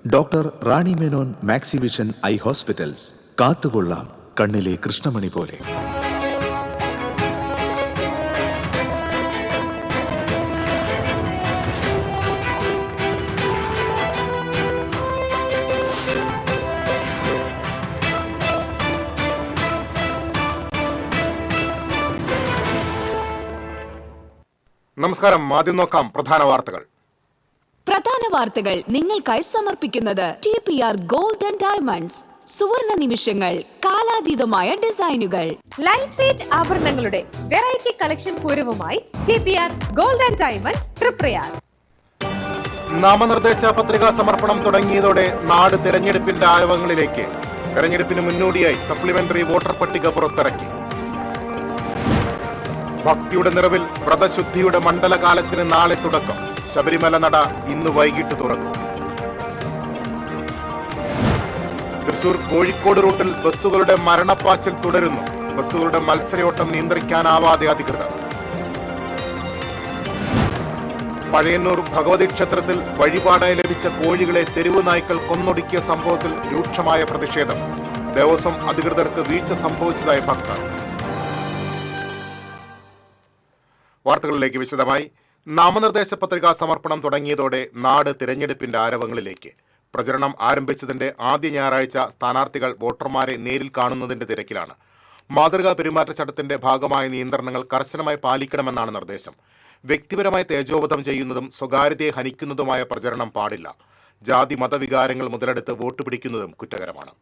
Doctor Rani Menon Maxivision I hospitals. കാത്തുകൊള്ളാം കണ്ണിലെ കൃഷ്ണമണി പോലെ. നമസ്കാരം. ആദ്യം നോക്കാം പ്രധാന വാർത്തകൾ. നിങ്ങൾക്കായി സമർപ്പിക്കുന്നത് TPR ഗോൾഡ് ആൻഡ് ഡയമണ്ട്സ്. സുവർണ നിമിഷങ്ങൾ, കാലാതീതമായ ഡിസൈനുകൾ, ലൈറ്റ് വെയ്റ്റ് ആഭരണങ്ങളുടെ വെറൈറ്റി കളക്ഷൻ പൂരവുമായി TPR gold and diamonds Thriprayar. നാമനിർദ്ദേശ പത്രികാ സമർപ്പണം തുടങ്ങിയതോടെ നാട് തെരഞ്ഞെടുപ്പിന്റെ ആരവങ്ങളിലേക്ക്. തെരഞ്ഞെടുപ്പിന് മുന്നോടിയായി സപ്ലിമെന്ററി വോട്ടർ പട്ടിക പുറത്തിറക്കി. ഭക്തിയുടെ നിറവിൽ വ്രതശുദ്ധിയുടെ മണ്ഡലകാലത്തിന് നാളെ തുടക്കം. ശബരിമല നട ഇന്ന് വൈകിട്ട് തുറക്കും. തൃശൂർ കോഴിക്കോട് റൂട്ടിൽ ബസ്സുകളുടെ മരണപ്പാച്ചിൽ തുടരുന്നു. ബസ്സുകളുടെ മത്സരയോട്ടം നിയന്ത്രിക്കാനാവാതെ അധികൃതർ. പഴയന്നൂർ ഭഗവതി ക്ഷേത്രത്തിൽ വഴിപാടായി ലഭിച്ച കോഴികളെ തെരുവ് നായ്ക്കൾ കൊന്നൊടുക്കിയ സംഭവത്തിൽ രൂക്ഷമായ പ്രതിഷേധം. ദേവസ്വം അധികൃതർക്ക് വീഴ്ച സംഭവിച്ചതായി ഭക്തർ. വാർത്തകളിലേക്ക് വിശദമായി. നാമനിർദ്ദേശ പത്രികാ സമർപ്പണം തുടങ്ങിയതോടെ നാട് തിരഞ്ഞെടുപ്പിന്റെ ആരവങ്ങളിലേക്ക്. പ്രചരണം ആരംഭിച്ചതിന്റെ ആദ്യ ഞായറാഴ്ച സ്ഥാനാർത്ഥികൾ വോട്ടർമാരെ നേരിൽ കാണുന്നതിന്റെ തിരക്കിലാണ്. മാതൃകാ പെരുമാറ്റച്ചട്ടത്തിന്റെ ഭാഗമായ നിയന്ത്രണങ്ങൾ കർശനമായി പാലിക്കണമെന്നാണ് നിർദ്ദേശം. വ്യക്തിപരമായി തേജോവധം ചെയ്യുന്നതും സ്വകാര്യതയെ ഹനിക്കുന്നതുമായ പ്രചരണം പാടില്ല. ജാതി മതവികാരങ്ങൾ മുതലെടുത്ത് വോട്ട് പിടിക്കുന്നതും കുറ്റകരമാണ്.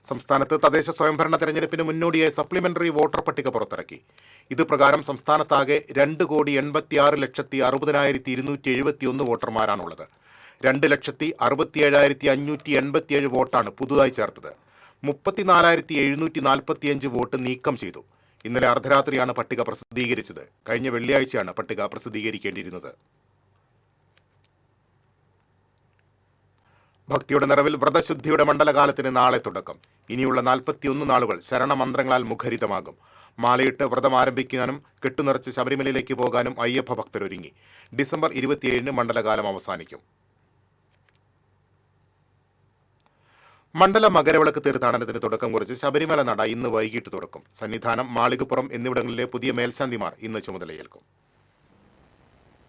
സംസ്ഥാനത്ത് തദ്ദേശ സ്വയംഭരണ തെരഞ്ഞെടുപ്പിന് മുന്നോടിയായി സപ്ലിമെന്ററി വോട്ടർ പട്ടിക പുറത്തിറക്കി. ഇത് പ്രകാരം സംസ്ഥാനത്താകെ 2,86,60,277 വോട്ടർമാരാണുള്ളത്. 2,67,587 വോട്ടാണ് പുതുതായി ചേർത്തത്. 34,745 വോട്ട് നീക്കം ചെയ്തു. ഇന്നലെ അർദ്ധരാത്രിയാണ് പട്ടിക പ്രസിദ്ധീകരിച്ചത്. കഴിഞ്ഞ വെള്ളിയാഴ്ചയാണ് പട്ടിക പ്രസിദ്ധീകരിക്കേണ്ടിയിരുന്നത്. ഭക്തിയുടെ നിറവിൽ വ്രതശുദ്ധിയുടെ മണ്ഡലകാലത്തിന് നാളെ തുടക്കം. ഇനിയുള്ള 41 നാളുകൾ ശരണമന്ത്രങ്ങളാൽ മുഖരിതമാകും. മാലയിട്ട് വ്രതം ആരംഭിക്കാനും കെട്ടുനിറച്ച് ശബരിമലയിലേക്ക് പോകാനും അയ്യപ്പ ഭക്തരൊരുങ്ങി. ഡിസംബർ 27 മണ്ഡലകാലം അവസാനിക്കും. മണ്ഡല മകരവിളക്ക് തീർത്ഥാടനത്തിന് തുടക്കം കുറിച്ച് ശബരിമല നട ഇന്ന് വൈകിട്ട് തുറക്കും. സന്നിധാനം, മാളികപ്പുറം എന്നിവിടങ്ങളിലെ പുതിയ മേൽശാന്തിമാർ ഇന്ന് ചുമതലയേൽക്കും.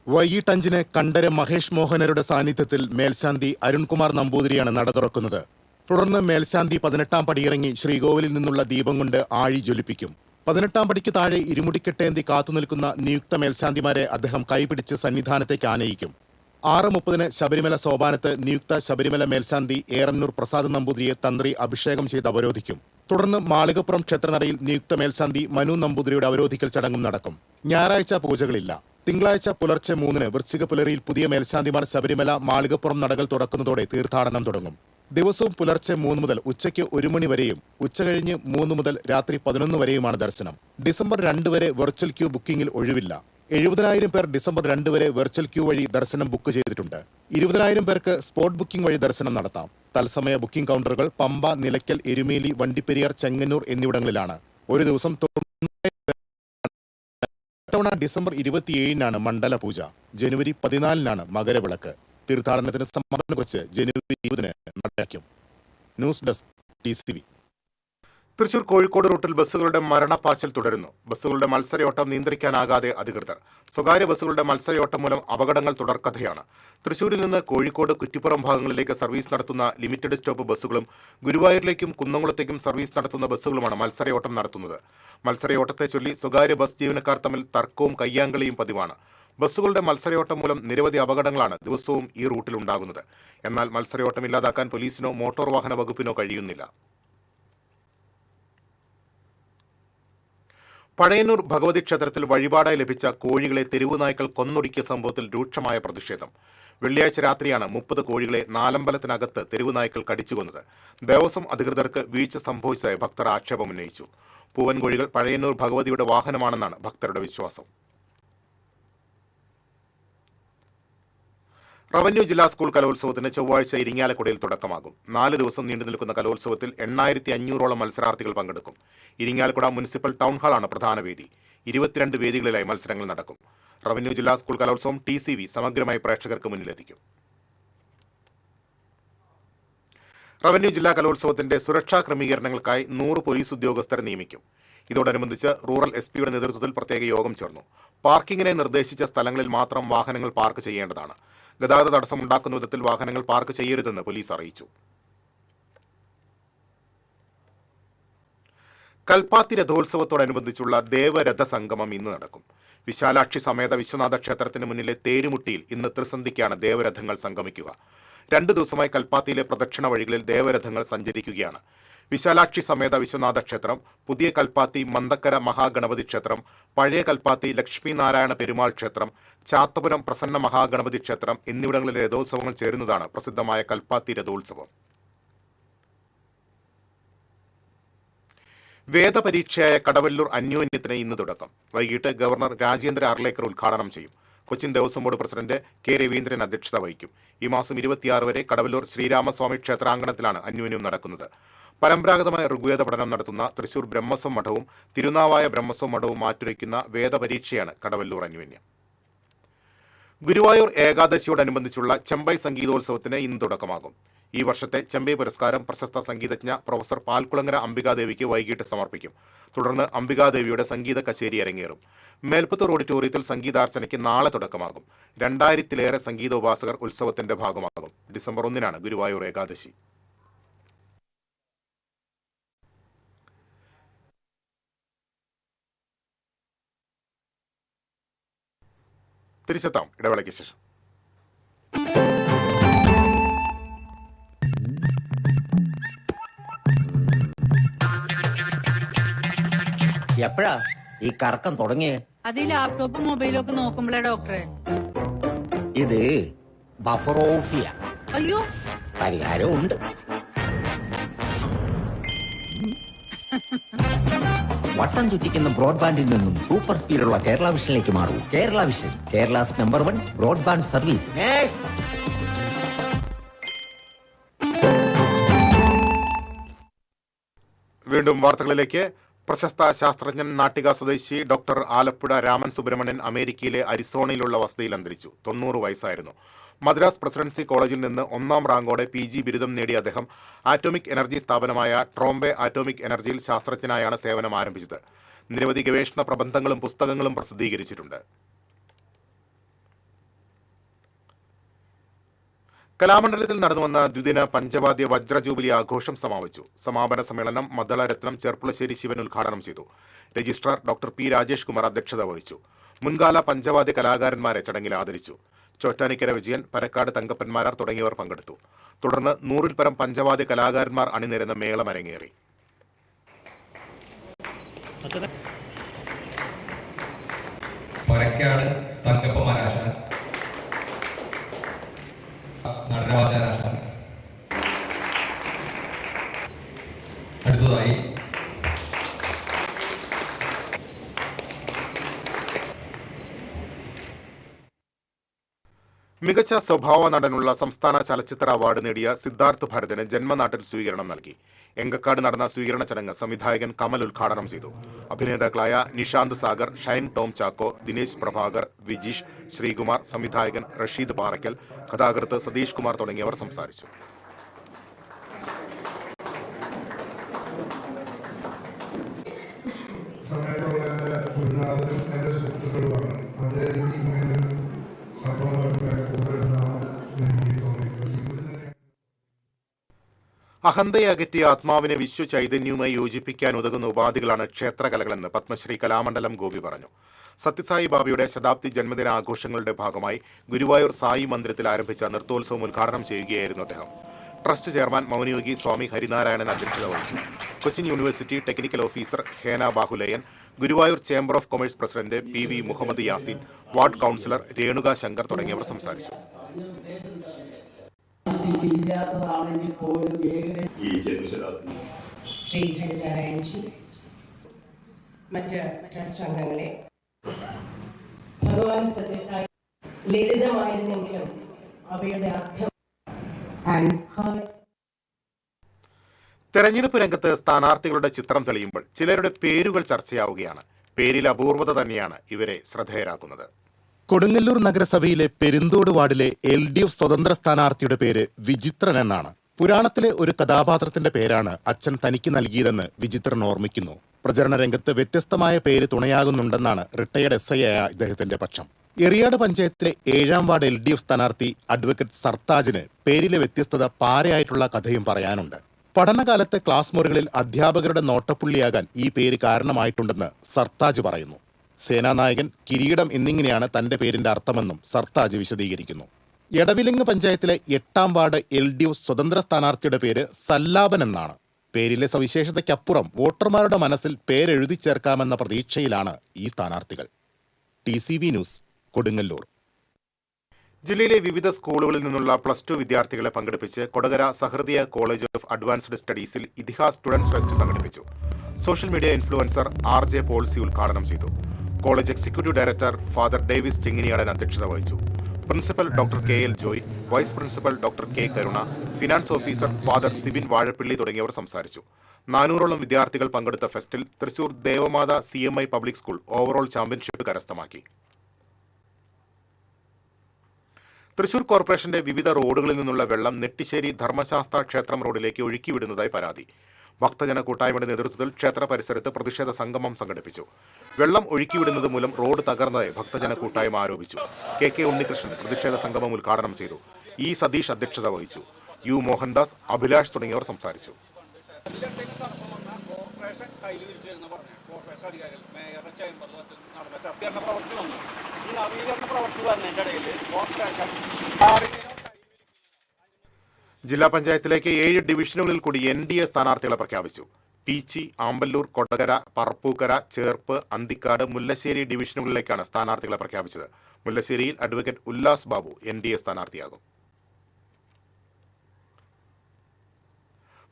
വൈകിട്ട് 5-ന് കണ്ഠര് മഹേഷ് മോഹനരുടെ സാന്നിധ്യത്തിൽ മേൽശാന്തി അരുൺകുമാർ നമ്പൂതിരിയാണ് നട തുറക്കുന്നത്. തുടർന്ന് മേൽശാന്തി 18-ാം പടിയിറങ്ങി ശ്രീകോവിലിൽ നിന്നുള്ള ദീപം കൊണ്ട് ആഴി ജ്വലിപ്പിക്കും. 18-ാം പടിക്ക് താഴെ ഇരുമുടിക്കെട്ടേന്തി കാത്തുനിൽക്കുന്ന നിയുക്ത മേൽശാന്തിമാരെ അദ്ദേഹം കൈപിടിച്ച് സന്നിധാനത്തേക്ക് ആനയിക്കും. 6:30-ന് ശബരിമല സോപാനത്ത് നിയുക്ത ശബരിമല മേൽശാന്തി ഏറന്നൂർ പ്രസാദ് നമ്പൂതിരിയെ തന്ത്രി അഭിഷേകം ചെയ്ത് അവരോധിക്കും. തുടർന്ന് മാളികപ്പുറം ക്ഷേത്രനടയിൽ നിയുക്ത മേൽശാന്തി മനു നമ്പൂതിരിയുടെ അവരോധിക്കൽ ചടങ്ങും നടക്കും. ഞായറാഴ്ച പൂജകളില്ല. തിങ്കളാഴ്ച പുലർച്ചെ 3-ന് വൃശ്ചിക പുലരിയിൽ പുതിയ മേൽശാന്തിമാർ ശബരിമല മാളികപ്പുറം നടകൾ തുറക്കുന്നതോടെ തീർത്ഥാടനം തുടങ്ങും. ദിവസവും പുലർച്ചെ 3 മുതൽ ഉച്ചയ്ക്ക് 1 മണി വരെയും ഉച്ചകഴിഞ്ഞ് 3 മുതൽ രാത്രി 11 വരെയുമാണ് ദർശനം. ഡിസംബർ 2 വരെ വെർച്വൽ ക്യൂ ബുക്കിംഗിൽ ഒഴിവില്ല. 70,000 പേർ ഡിസംബർ 2 വരെ വെർച്വൽ ക്യൂ വഴി ദർശനം ബുക്ക് ചെയ്തിട്ടുണ്ട്. 20,000 പേർക്ക് സ്പോട്ട് ബുക്കിംഗ് വഴി ദർശനം നടത്താം. തത്സമയ ബുക്കിംഗ് കൗണ്ടറുകൾ പമ്പ, നിലയ്ക്കൽ, എരുമേലി, വണ്ടിപ്പെരിയാർ, ചെങ്ങന്നൂർ എന്നിവിടങ്ങളിലാണ്. ഒരു ദിവസം ഇത്തവണ ഡിസംബർ 27-നാണ് മണ്ഡല പൂജ. ജനുവരി 14-നാണ് മകരവിളക്ക്. തീർത്ഥാടനത്തിന് സമാപനം കുറിച്ച് ജനുവരി 20-ന് നടക്കും. News desk TCV. Thrissur Kozhikode റൂട്ടിൽ ബസ്സുകളുടെ മരണപ്പാച്ചിൽ തുടരുന്നു. ബസ്സുകളുടെ മത്സരയോട്ടം നിയന്ത്രിക്കാനാകാതെ അധികൃതർ. സ്വകാര്യ ബസ്സുകളുടെ മത്സരയോട്ടം മൂലം അപകടങ്ങൾ തുടർക്കഥയാണ്. തൃശൂരിൽ നിന്ന് കോഴിക്കോട്, കുറ്റിപ്പുറം ഭാഗങ്ങളിലേക്ക് സർവീസ് നടത്തുന്ന ലിമിറ്റഡ് സ്റ്റോപ്പ് ബസ്സുകളും ഗുരുവായൂരിലേക്കും കുന്നംകുളത്തേക്കും സർവീസ് നടത്തുന്ന ബസ്സുകളുമാണ് മത്സരയോട്ടം നടത്തുന്നത്. മത്സരയോട്ടത്തെ ചൊല്ലി സ്വകാര്യ ബസ് ജീവനക്കാർ തമ്മിൽ തർക്കവും കയ്യാങ്കളിയും പതിവാണ്. ബസ്സുകളുടെ മത്സരയോട്ടം മൂലം നിരവധി അപകടങ്ങളാണ് ദിവസവും ഈ റൂട്ടിൽ ഉണ്ടാകുന്നത്. എന്നാൽ മത്സരയോട്ടം ഇല്ലാതാക്കാൻ പോലീസിനോ മോട്ടോർ വാഹന വകുപ്പിനോ കഴിയുന്നില്ല. പഴയന്നൂർ ഭഗവതി ക്ഷേത്രത്തിൽ വഴിപാടായി ലഭിച്ച കോഴികളെ തെരുവ് നായ്ക്കൾ കൊന്നൊടുക്കിയ സംഭവത്തിൽ രൂക്ഷമായ പ്രതിഷേധം. വെള്ളിയാഴ്ച രാത്രിയാണ് 30 കോഴികളെ നാലമ്പലത്തിനകത്ത് തെരുവ് നായ്ക്കൾ കടിച്ചുകൊന്നത്. ദേവസ്വം അധികൃതർക്ക് വീഴ്ച സംഭവിച്ചതായി ഭക്തർ ആക്ഷേപമുന്നയിച്ചു. പൂവൻ കോഴികൾ പഴയന്നൂർ ഭഗവതിയുടെ വാഹനമാണെന്നാണ് ഭക്തരുടെ വിശ്വാസം. റവന്യൂ ജില്ലാ സ്കൂൾ കലോത്സവത്തിന് ചൊവ്വാഴ്ച ഇരിങ്ങാലക്കുടയിൽ തുടക്കമാകും. 4 ദിവസം നീണ്ടുനിൽക്കുന്ന കലോത്സവത്തിൽ 8,500ഓളം മത്സരാർത്ഥികൾ പങ്കെടുക്കും. ഇരിങ്ങാലക്കുട മുനിസിപ്പൽ ടൗൺ ഹാളാണ് പ്രധാന വേദി. 22 വേദികളിലായി മത്സരങ്ങൾ നടക്കും. റവന്യൂ ജില്ലാ സ്കൂൾ കലോത്സവം TCV സമഗ്രമായി പ്രേക്ഷകർക്ക് മുന്നിലെത്തിക്കും. റവന്യൂ ജില്ലാ കലോത്സവത്തിന്റെ സുരക്ഷാ ക്രമീകരണങ്ങൾക്കായി 100 പോലീസ് ഉദ്യോഗസ്ഥരെ നിയമിക്കും. ഇതോടനുബന്ധിച്ച് റൂറൽ SP-യുടെ നേതൃത്വത്തിൽ പ്രത്യേക യോഗം ചേർന്നു. പാർക്കിങ്ങിനെ നിർദ്ദേശിച്ച സ്ഥലങ്ങളിൽ മാത്രം വാഹനങ്ങൾ പാർക്ക് ചെയ്യേണ്ടതാണ്. ഗതാഗത തടസ്സമുണ്ടാക്കുന്ന വിധത്തിൽ വാഹനങ്ങൾ പാർക്ക് ചെയ്യരുതെന്ന് പോലീസ് അറിയിച്ചു. കൽപ്പാത്തി രഥോത്സവത്തോടനുബന്ധിച്ചുള്ള ദേവരഥ സംഗമം ഇന്ന് നടക്കും. വിശാലാക്ഷി സമേത വിശ്വനാഥ ക്ഷേത്രത്തിന് മുന്നിലെ തേരുമുട്ടിയിൽ ഇന്ന് ത്രിസന്ധിക്കാണ് ദേവരഥങ്ങൾ സംഗമിക്കുക. 2 ദിവസമായി കൽപ്പാത്തിയിലെ പ്രദക്ഷിണ വഴികളിൽ ദേവരഥങ്ങൾ സഞ്ചരിക്കുകയാണ്. വിശാലാക്ഷി സമേത വിശ്വനാഥ ക്ഷേത്രം, പുതിയ കൽപ്പാത്തി മന്തക്കര മഹാഗണപതി ക്ഷേത്രം, പഴയ കൽപ്പാത്തി ലക്ഷ്മീനാരായണ പെരുമാൾ ക്ഷേത്രം, ചാത്തപുരം പ്രസന്ന മഹാഗണപതി ക്ഷേത്രം എന്നിവിടങ്ങളിലെ രഥോത്സവങ്ങൾ ചേരുന്നതാണ് പ്രസിദ്ധമായ കൽപ്പാത്തി രഥോത്സവം. വേദപരീക്ഷയായ കടവല്ലൂർ അന്യോന്യത്തിന് ഇന്ന് തുടക്കം. വൈകിട്ട് ഗവർണർ രാജേന്ദ്ര അർലേക്കർ ഉദ്ഘാടനം ചെയ്യും. Cochin Devaswom board president K. Raveendran അധ്യക്ഷത വഹിക്കും. ഈ മാസം 26 വരെ കടവല്ലൂർ ശ്രീരാമസ്വാമി ക്ഷേത്രാങ്കണത്തിലാണ് അന്യോന്യം നടക്കുന്നത്. പരമ്പരാഗതമായ ഋഗ്വേദ പഠനം നടത്തുന്ന തൃശൂർ ബ്രഹ്മസ്വം മഠവും തിരുനാവായ ബ്രഹ്മസ്വം മഠവും മാറ്റുരയ്ക്കുന്ന വേദപരീക്ഷയാണ് കടവല്ലൂർ അന്യോന്യം. ഗുരുവായൂർ ഏകാദശിയോടനുബന്ധിച്ചുള്ള ചെമ്പൈ സംഗീതോത്സവത്തിന് ഇന്ന് തുടക്കമാകും. ഈ വർഷത്തെ ചെമ്പൈ പുരസ്കാരം പ്രശസ്ത സംഗീതജ്ഞ പ്രൊഫസർ പാൽക്കുളങ്ങര അംബികാദേവിക്ക് വൈകിട്ട് സമർപ്പിക്കും. തുടർന്ന് അംബികാദേവിയുടെ സംഗീത കച്ചേരി അരങ്ങേറും. മേൽപ്പത്തൂർ ഓഡിറ്റോറിയത്തിൽ സംഗീതാർച്ചനയ്ക്ക് നാളെ തുടക്കമാകും. 2000-ലേറെ സംഗീതോപാസകർ ഉത്സവത്തിന്റെ ഭാഗമാകും. ഡിസംബർ 1-നാണ് ഗുരുവായൂർ ഏകാദശി. തിരിച്ചെത്താം ഇടവേളയ്ക്ക് ശേഷം. എപ്പോഴാ ഈ കറക്കം തുടങ്ങിയേ? അത് ഈ ലാപ്ടോപ്പും മൊബൈലും ഒക്കെ നോക്കുമ്പോഴേ ഡോക്ടറെ. ഇത് ബഫറോഫിയ. അയ്യോ, പരിഹാരം ഉണ്ട്. വട്ടം ചുറ്റിക്കുന്ന ബ്രോഡ്ബാൻഡിൽ നിന്നും സൂപ്പർ സ്പീഡുള്ള കേരള വിഷനിലേക്ക് മാറൂ. Kerala vision, Kerala's number 1 broadband service. വീണ്ടും വാർത്തകളിലേക്ക്. പ്രശസ്ത ശാസ്ത്രജ്ഞൻ നാട്ടിക സ്വദേശി ഡോക്ടർ ആലപ്പുഴ രാമൻ സുബ്രഹ്മണ്യൻ അമേരിക്കയിലെ അരിസോണയിലുള്ള വസതിയിൽ അന്തരിച്ചു. 90 വയസ്സായിരുന്നു. മദ്രാസ് പ്രസിഡൻസി കോളേജിൽ നിന്ന് 1ാം റാങ്കോടെ PG ബിരുദം നേടിയ അദ്ദേഹം ആറ്റോമിക് എനർജി സ്ഥാപനമായ ട്രോംബെ ആറ്റോമിക് എനർജിയിൽ ശാസ്ത്രജ്ഞനായാണ് സേവനം ആരംഭിച്ചത്. നിരവധി ഗവേഷണ പ്രബന്ധങ്ങളും പുസ്തകങ്ങളും പ്രസിദ്ധീകരിച്ചിട്ടുണ്ട്. കലാമണ്ഡലത്തിൽ നടന്നുവന്ന ദ്വിദിന പഞ്ചവാദ്യ വജ്ര ജൂബിലി ആഘോഷം സമാപിച്ചു. സമാപന സമ്മേളനം മദ്ദളരത്നം ചെർപ്പുളശ്ശേരി ശിവൻ ഉദ്ഘാടനം ചെയ്തു. Registrar doctor P. Rajesh Kumar അധ്യക്ഷത വഹിച്ചു. മുൻകാല പഞ്ചവാദ്യ കലാകാരന്മാരെ ചടങ്ങിൽ ആദരിച്ചു. ചോറ്റാനിക്കര വിജയൻ, പരക്കാട് തങ്കപ്പന്മാരാർ തുടങ്ങിയവർ പങ്കെടുത്തു. തുടർന്ന് 100-ൽ പരം പഞ്ചവാദ്യ കലാകാരന്മാർ അണിനിരന്ന മേളം അരങ്ങേറി. പരക്കാട് തങ്കപ്പന്മാരാശാൻ, നടരാജാശാൻ, അടുത്തതായി മികച്ച സ്വഭാവ നടനുള്ള സംസ്ഥാന ചലച്ചിത്ര അവാർഡ് നേടിയ സിദ്ധാർത്ഥ് ഭരതന് ജന്മനാട്ടിൽ സ്വീകരണം നൽകി. എങ്കക്കാട് നടന്ന സ്വീകരണ ചടങ്ങ് സംവിധായകൻ കമൽ ഉദ്ഘാടനം ചെയ്തു. അഭിനേതാക്കളായ നിഷാന്ത് സാഗർ, ഷൈൻ ടോം ചാക്കോ, ദിനേശ് പ്രഭാകർ, വിജീഷ്, ശ്രീകുമാർ, സംവിധായകൻ റഷീദ് പാറയ്ക്കൽ, കഥാകൃത്ത് സതീഷ് കുമാർ തുടങ്ങിയവർ സംസാരിച്ചു. അഹന്തയെ അകറ്റിയ ആത്മാവിനെ വിശ്വ ചൈതന്യവുമായി യോജിപ്പിക്കാൻ ഉതകുന്ന ഉപാധികളാണ് ക്ഷേത്രകലകളെന്ന് പത്മശ്രീ കലാമണ്ഡലം ഗോപി പറഞ്ഞു. സത്യസായി ബാബയുടെ ശതാബ്ദി ജന്മദിന ആഘോഷങ്ങളുടെ ഭാഗമായി ഗുരുവായൂർ സായി മന്ദിരത്തിൽ ആരംഭിച്ച നൃത്തോത്സവം ഉദ്ഘാടനം ചെയ്യുകയായിരുന്നു അദ്ദേഹം. ട്രസ്റ്റ് ചെയർമാൻ മൗനയോഗി സ്വാമി ഹരിനാരായണൻ അധ്യക്ഷത വഹിച്ചു. Cochin university technical officer Hena Bahulayan, Guruvayur chamber of commerce president PV Muhammad Yaseen, ward councillor Renuka Shankar തുടങ്ങിയവർ സംസാരിച്ചു. ശ്രീ ഹരിനാരായണജി, മറ്റ് ട്രസ്റ്റ് അംഗങ്ങളെ, ഭഗവാൻ സത്യസായി ലളിതമായിരുന്നെങ്കിലും അവയുടെ അർത്ഥം തെരഞ്ഞെടുപ്പ് രംഗത്ത് സ്ഥാനാർത്ഥികളുടെ ചിത്രം തെളിയുമ്പോൾ ചിലരുടെ പേരുകൾ ചർച്ചയാവുകയാണ്. പേരിൽ അപൂർവത തന്നെയാണ് ഇവരെ ശ്രദ്ധേയരാക്കുന്നത്. കൊടുങ്ങല്ലൂർ നഗരസഭയിലെ പെരുന്തോട് വാർഡിലെ LDF സ്വതന്ത്ര സ്ഥാനാർത്ഥിയുടെ പേര് വിചിത്രൻ എന്നാണ്. പുരാണത്തിലെ ഒരു കഥാപാത്രത്തിന്റെ പേരാണ് അച്ഛൻ തനിക്ക് നൽകിയതെന്ന് വിചിത്രൻ ഓർമ്മിക്കുന്നു. പ്രചരണ രംഗത്ത് വ്യത്യസ്തമായ പേര് തുണയാകുന്നുണ്ടെന്നാണ് റിട്ടയർഡ് SI ആയ ഇദ്ദേഹത്തിന്റെ പക്ഷം. എറിയാട് പഞ്ചായത്തിലെ 7ാം വാർഡ് LDF സ്ഥാനാർത്ഥി അഡ്വക്കേറ്റ് സർത്താജിന് പേരിലെ വ്യത്യസ്തത പാരയായിട്ടുള്ള കഥയും പറയാനുണ്ട്. പഠനകാലത്ത് ക്ലാസ് മുറികളിൽ അധ്യാപകരുടെ നോട്ടപ്പുള്ളിയാകാൻ ഈ പേര് കാരണമായിട്ടുണ്ടെന്ന് സർത്താജ് പറയുന്നു. സേനാനായകൻ, കിരീടം എന്നിങ്ങനെയാണ് തന്റെ പേരിന്റെ അർത്ഥമെന്നും സർത്താജ് വിശദീകരിക്കുന്നു. എടവിലങ്ങ് പഞ്ചായത്തിലെ 8ാം വാർഡ് LDF സ്വതന്ത്ര സ്ഥാനാർത്ഥിയുടെ പേര് സല്ലാപൻ എന്നാണ്. പേരിലെ സവിശേഷതയ്ക്കപ്പുറം വോട്ടർമാരുടെ മനസ്സിൽ പേരെഴുതി ചേർക്കാമെന്ന പ്രതീക്ഷയിലാണ് ഈ സ്ഥാനാർത്ഥികൾ. TCV news, Kodungallur. ജില്ലയിലെ വിവിധ സ്കൂളുകളിൽ നിന്നുള്ള +2 വിദ്യാർത്ഥികളെ പങ്കെടുപ്പിച്ച് Kodakara Sahrudaya college of advanced സ്റ്റഡീസിൽ ഇതിഹാസ് സ്റ്റുഡൻസ് ഫെസ്റ്റ് സംഘടിപ്പിച്ചു. Social media influencer RJ Polsy ഉദ്ഘാടനം ചെയ്തു. College executive director father Davis Chenginiyadan അധ്യക്ഷത വഹിച്ചു. Principal doctor KL Joy, vice principal doctor K Karuna, finance officer father Sibin Vazhappilly തുടങ്ങിയവർ സംസാരിച്ചു. 400ഓളം വിദ്യാർത്ഥികൾ പങ്കെടുത്ത ഫെസ്റ്റിൽ Thrissur Devamatha CMI public school overall championship കരസ്ഥമാക്കി. തൃശൂർ കോർപ്പറേഷന്റെ വിവിധ റോഡുകളിൽ നിന്നുള്ള വെള്ളം നെട്ടിശ്ശേരി ധർമ്മശാസ്ത്ര ക്ഷേത്രം റോഡിലേക്ക് ഒഴുക്കിവിടുന്നതായി പരാതി. ഭക്തജന കൂട്ടായ്മയുടെ നേതൃത്വത്തിൽ ക്ഷേത്ര പരിസരത്ത് പ്രതിഷേധ സംഗമം സംഘടിപ്പിച്ചു. വെള്ളം ഒഴുക്കിവിടുന്നത് മൂലം റോഡ് തകർന്നതായി ഭക്തജന കൂട്ടായ്മ ആരോപിച്ചു. KK ഉണ്ണികൃഷ്ണൻ പ്രതിഷേധ സംഗമം ഉദ്ഘാടനം ചെയ്തു. E സതീഷ് അധ്യക്ഷത വഹിച്ചു. U മോഹൻദാസ്, അഭിലാഷ് തുടങ്ങിയവർ സംസാരിച്ചു. ജില്ലാ പഞ്ചായത്തിലേക്ക് 7 ഡിവിഷനുകളിൽ കൂടി NDA സ്ഥാനാർത്ഥികളെ പ്രഖ്യാപിച്ചു. പീച്ചി, ആമ്പല്ലൂർ, കൊടകര, പറപ്പൂക്കര, ചേർപ്പ്, അന്തിക്കാട്, മുല്ലശ്ശേരി ഡിവിഷനുകളിലേക്കാണ് സ്ഥാനാർത്ഥികളെ പ്രഖ്യാപിച്ചത്. മുല്ലശ്ശേരിയിൽ അഡ്വക്കേറ്റ് ഉല്ലാസ് ബാബു NDA സ്ഥാനാർത്ഥിയാകും.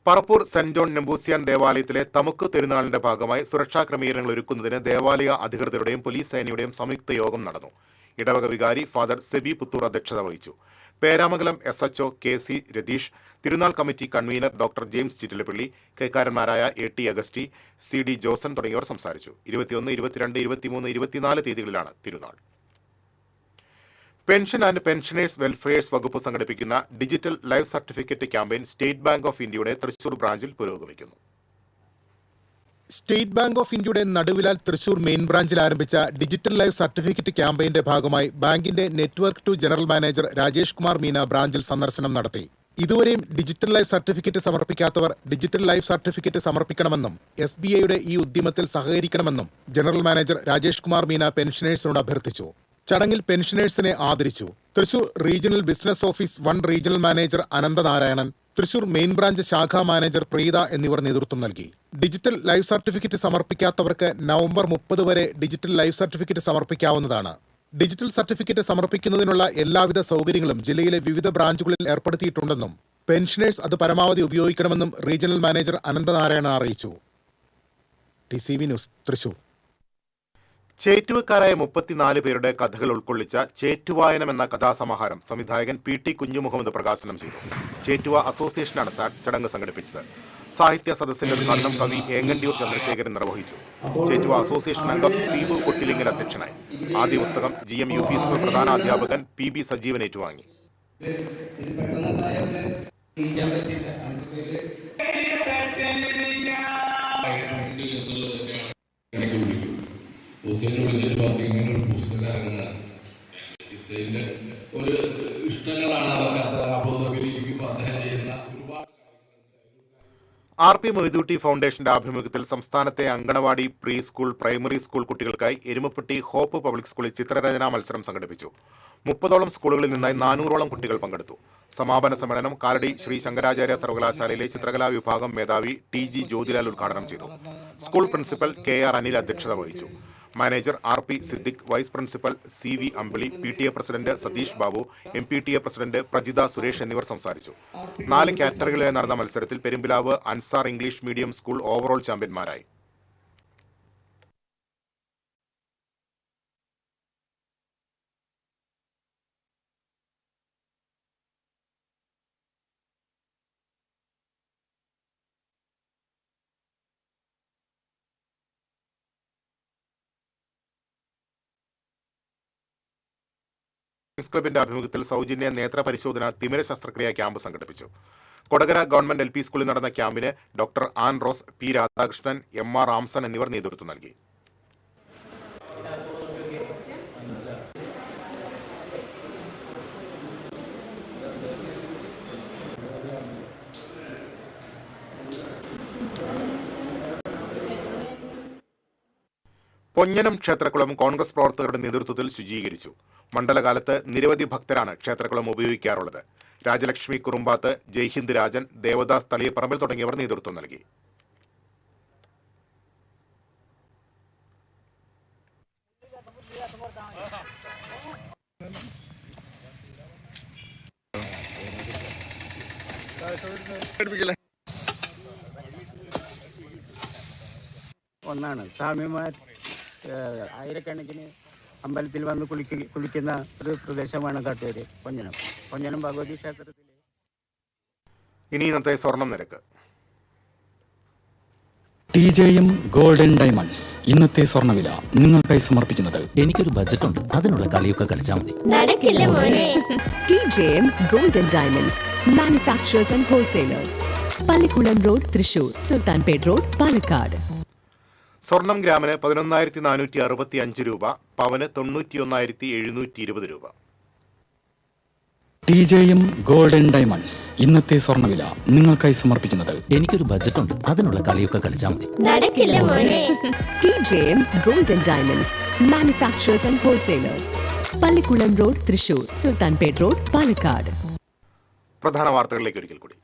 പറപ്പൂർ സെന്റ് ജോൺ നെമ്പൂസിയാൻ ദേവാലയത്തിലെ തമുക്ക് തിരുനാളിന്റെ ഭാഗമായി സുരക്ഷാ ക്രമീകരണങ്ങൾ ഒരുക്കുന്നതിന് ദേവാലയ അധികൃതരുടെയും പോലീസ് സേനയുടെയും സംയുക്ത യോഗം നടന്നു. ഇടവക വികാരി ഫാദർ സെബി പുത്തൂർ അധ്യക്ഷത വഹിച്ചു. പേരാമംഗലം SHO KC രതീഷ്, തിരുനാൾ committee convener doctor James Chittilappilly, കൈക്കാരന്മാരായ AT അഗസ്റ്റി, CD ജോസൻ തുടങ്ങിയവർ സംസാരിച്ചു. 21, 22, 23, 24 തീയതികളിലാണ് തിരുനാൾ. പെൻഷൻ ആൻഡ് പെൻഷനേഴ്സ് വെൽഫെയർസ് വകുപ്പ് സംഘടിപ്പിക്കുന്ന digital life certificate campaign state bank of ഇന്ത്യയുടെ തൃശൂർ ബ്രാഞ്ചിൽ പുരോഗമിക്കുന്നു. സ്റ്റേറ്റ് ബാങ്ക് ഓഫ് ഇന്ത്യയുടെ നടുവിലാൽ തൃശൂർ മെയിൻ ബ്രാഞ്ചിൽ ആരംഭിച്ച ഡിജിറ്റൽ ലൈഫ് സർട്ടിഫിക്കറ്റ് ക്യാമ്പയിന്റെ ഭാഗമായി ബാങ്കിന്റെ network to general manager Rajesh Kumar Meena ബ്രാഞ്ചിൽ സന്ദർശനം നടത്തി. ഇതുവരെയും ഡിജിറ്റൽ ലൈഫ് സർട്ടിഫിക്കറ്റ് സമർപ്പിക്കാത്തവർ ഡിജിറ്റൽ ലൈഫ് സർട്ടിഫിക്കറ്റ് സമർപ്പിക്കണമെന്നും SBIയുടെ ഈ ഉദ്യമത്തിൽ സഹകരിക്കണമെന്നും ജനറൽ മാനേജർ രാജേഷ് കുമാർ മീന പെൻഷനേഴ്സിനോട് അഭ്യർത്ഥിച്ചു. ചടങ്ങിൽ പെൻഷനേഴ്സിനെ ആദരിച്ചു. Thrissur regional business office 1 regional manager Ananthanarayanan, Thrissur main branch ശാഖാ മാനേജർ പ്രീത എന്നിവർ നേതൃത്വം നൽകി. ഡിജിറ്റൽ ലൈഫ് സർട്ടിഫിക്കറ്റ് സമർപ്പിക്കാത്തവർക്ക് നവംബർ 30 വരെ ഡിജിറ്റൽ ലൈഫ് സർട്ടിഫിക്കറ്റ് സമർപ്പിക്കാവുന്നതാണ്. ഡിജിറ്റൽ സർട്ടിഫിക്കറ്റ് സമർപ്പിക്കുന്നതിനുള്ള എല്ലാവിധ സൗകര്യങ്ങളും ജില്ലയിലെ വിവിധ ബ്രാഞ്ചുകളിൽ ഏർപ്പെടുത്തിയിട്ടുണ്ടെന്നും പെൻഷനേഴ്സ് അത് പരമാവധി ഉപയോഗിക്കണമെന്നും റീജിയണൽ മാനേജർ അനന്തനാരായണൻ അറിയിച്ചു. TCV news, Thrissur. ചേറ്റുവക്കാരായ 34 പേരുടെ കഥകൾ ഉൾക്കൊള്ളിച്ച ചേറ്റുവായനം എന്ന കഥാസമാഹാരം സംവിധായകൻ PT കുഞ്ഞുമുഹമ്മദ് പ്രകാശനം ചെയ്തു. ചേറ്റുവ അസോസിയേഷനാണ് ചടങ്ങ് സംഘടിപ്പിച്ചത്. സാഹിത്യ സദസ്സിന്റെ ഉദ്ഘാടനം കവി ഏങ്ങണ്ടിയൂർ ചന്ദ്രശേഖരൻ നിർവഹിച്ചു. ചേറ്റുവ അസോസിയേഷൻ അംഗം സീബു കൊട്ടിലിംഗൻ അധ്യക്ഷനായി. ആദ്യ പുസ്തകം GM UP സ്കൂൾ പ്രധാനാധ്യാപകൻ PB സജീവൻ ഏറ്റുവാങ്ങി. ഒരു ഇഷ്ടങ്ങളാണ് RP മൊയ്തൂട്ടി ഫൗണ്ടേഷന്റെ ആഭിമുഖ്യത്തിൽ സംസ്ഥാനത്തെ anganwadi, pre school, primary school കുട്ടികൾക്കായി എരുമപ്പെട്ടി ഹോപ്പ് പബ്ലിക് സ്കൂളിൽ ചിത്രരചനാ മത്സരം സംഘടിപ്പിച്ചു. 30ഓളം സ്കൂളുകളിൽ നിന്നായി 400ഓളം കുട്ടികൾ പങ്കെടുത്തു. സമാപന സമ്മേളനം കാലടി ശ്രീ ശങ്കരാചാര്യ സർവകലാശാലയിലെ ചിത്രകലാ വിഭാഗം മേധാവി TG ജ്യോതിലാൽ ഉദ്ഘാടനം ചെയ്തു. സ്കൂൾ പ്രിൻസിപ്പൽ KR അനിൽ അധ്യക്ഷത വഹിച്ചു. Manager RP Siddique, vice principal CV Ambili, PTA president Satheesh Babu, MPTA president Prajitha Suresh എന്നിവർ സംസാരിച്ചു. 4 കാറ്റഗറികളിൽ നടന്ന മത്സരത്തിൽ Perumpilavu Ansar English medium school overall ചാമ്പ്യന്മാരായി. ലയൺസ് ക്ലബിന്റെ ആഭിമുഖ്യത്തിൽ സൗജന്യ നേത്ര പരിശോധന തിമിര ശസ്ത്രക്രിയ ക്യാമ്പ് സംഘടിപ്പിച്ചു. കൊടകര ഗവൺമെന്റ് LP സ്കൂളിൽ നടന്ന ക്യാമ്പിന് doctor an rose, P. Radhakrishnan, MR റാംസൺ എന്നിവർ നേതൃത്വം നൽകി. പൊഞ്ഞനം ക്ഷേത്രക്കുളം കോൺഗ്രസ് പ്രവർത്തകരുടെ നേതൃത്വത്തിൽ ശുചീകരിച്ചു. മണ്ഡലകാലത്ത് നിരവധി ഭക്തരാണ് ക്ഷേത്രക്കുളം ഉപയോഗിക്കാറുള്ളത്. രാജലക്ഷ്മി കുറുമ്പാത്ത്, ജയ്ഹിന്ദ് രാജൻ, ദേവദാസ് തളിയപ്പറമ്പിൽ തുടങ്ങിയവർ നേതൃത്വം നൽകി. ഒന്നാണ് സ്വാമിമാർ ആയിരക്കണക്കിന് അമ്പലത്തിൽ വന്ന് കുളിക്കുന്ന ഒരു പ്രദേശമാണ് കാട്ടൂര് പൊഞ്ഞനം ഭഗവതി ക്ഷേത്രത്തിൽ. ഇനി ഇന്നത്തെ സ്വർണം നിരക്ക്. TJM ഗോൾഡൻ ഡയമണ്ട്സ് ഇന്നത്തെ സ്വർണ്ണവില നിങ്ങൾക്കായി സമർപ്പിക്കുന്നത് എനിക്കൊരു ബജറ്റ് ഉണ്ട്, അതിനുള്ള കളിയൊക്കെ കളിച്ചാൽ മതി. TJM golden diamonds manufacturers and wholesalers, Pallikulam road, Thrissur, Sultanpet road, Palakkad. സ്വർണം ഗ്രാമിന് 11,465 രൂപ, പവന് 91,720 രൂപ. TJM ഗോൾഡൻ ഡയമണ്ട്സ് ഇന്നത്തെ സ്വർണ്ണവില നിങ്ങൾക്കായി സമർപ്പിക്കുന്നത് എനിക്കൊരു ബജറ്റ് ഉണ്ട്, അതിനുള്ള കളിയൊക്കെ കളിച്ചാൽ മതി. TJM golden diamonds manufacturers and wholesalers, Pallikulam road, Thrissur, Sultanpet road, Palakkad. പ്രധാന വാർത്തകളിലേക്ക് ഒരിക്കൽ കൂടി.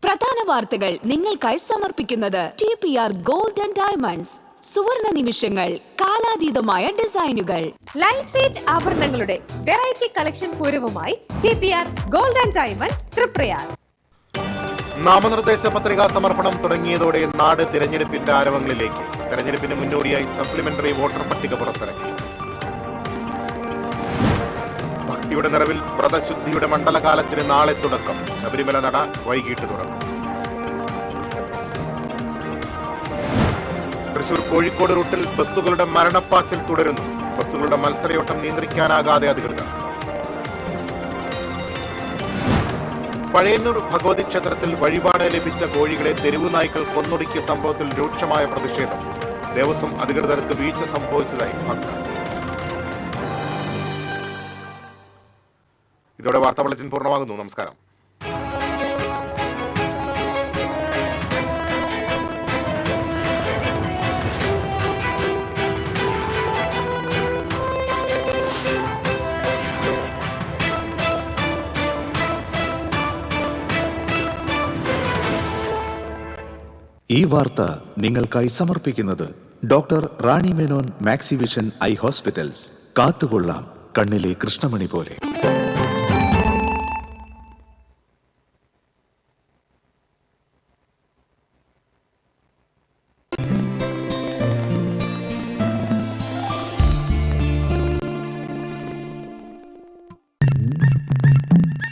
പ്രധാന വാർത്തകൾ നിങ്ങൾക്കായി സമർപ്പിക്കുന്നത് TPR ഗോൾഡൻ ഡയമണ്ട്സ്, സുവർണ നിമിഷങ്ങൾ, കാലാതീതമായ ഡിസൈനുകൾ. ലൈറ്റ് വെയ്റ്റ് ആഭരണങ്ങളുടെ വെറൈറ്റി കളക്ഷൻ പൂരവുമായി TPR ഗോൾഡൻ ഡയമണ്ട്സ് തൃപ്രയാർ. നാമനിർദ്ദേശ പത്രികാ സമർപ്പണം തുടങ്ങിയതോടെ നാട് തിരഞ്ഞെടുപ്പിന്റെ ആരവങ്ങളിലേക്ക്. തെരഞ്ഞെടുപ്പിന് മുന്നോടിയായി സപ്ലിമെന്ററി വോട്ടർ പട്ടിക പുറത്തിറക്കി. ഭക്തിയുടെ നിറവിൽ വ്രതശുദ്ധിയുടെ മണ്ഡലകാലത്തിന് നാളെ തുടക്കം. ശബരിമല നട വൈകിട്ട് തുറക്കും. തൃശൂർ കോഴിക്കോട് റൂട്ടിൽ ബസ്സുകളുടെ മരണപ്പാച്ചിൽ തുടരുന്നു. ബസ്സുകളുടെ മത്സരയോട്ടം നിയന്ത്രിക്കാനാകാതെ അധികൃതർ. പഴയന്നൂർ ഭഗവതി ക്ഷേത്രത്തിൽ വഴിപാട് ലഭിച്ച കോഴികളെ തെരുവു നായ്ക്കൾ കൊന്നൊടുക്കിയ സംഭവത്തിൽ രൂക്ഷമായ പ്രതിഷേധം. ദേവസ്വം അധികൃതർക്ക് വീഴ്ച സംഭവിച്ചതായി ഭക്തർ. ഇതോടെ വാർത്താ ബുള്ളറ്റിൻ പൂർണ്ണമാകുന്നു. നമസ്കാരം. ഈ വാർത്ത നിങ്ങൾക്കായി സമർപ്പിക്കുന്നത് doctor Rani Menon Maxivision I hospitals. കാത്തുകൊള്ളാം കണ്ണിലെ കൃഷ്ണമണി പോലെ.